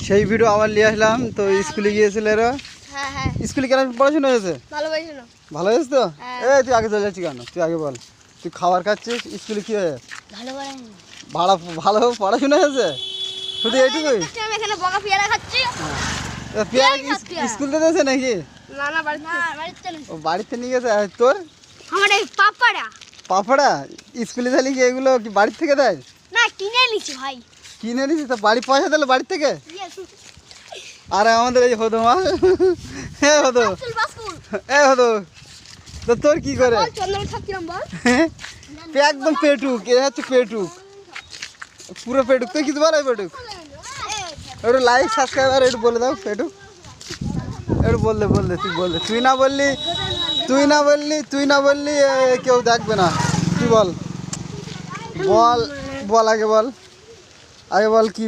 সেই ভিডিও আবার নিয়ে আসলাম তো স্কুলে গিয়েছিল এরা স্কুলে কেন পড়াশোনা হয়েছে ভালো হয়েছে তো এই তুই আগে চলে যাচ্ছি কেন তুই আগে বল তুই খাবার খাচ্ছিস স্কুলে কি হয়েছে ভালো ভালো পড়াশোনা হয়েছে শুধু এইটুকুই স্কুল থেকে দিয়েছে নাকি ও বাড়িতে নিয়ে গেছে আর তোর পাপড়া স্কুলে তাহলে কি এগুলো কি বাড়ির থেকে দেয় কিনে নিয়েছি তো বাড়ি পয়সা দিলে বাড়ির থেকে আরে আমাদের এই হতো মা হ্যাঁ হতো হতো তো তোর কি করে একদম পেটুক এ হচ্ছে পেটুক পুরো পেটুক তুই কিছু বল পেটুক একটু লাইক সাবস্ক্রাইবার একটু বলে দাও পেটুক একটু বললে তুই তুই না বললি কেউ দেখবে না তুই বল বল আগে বল কি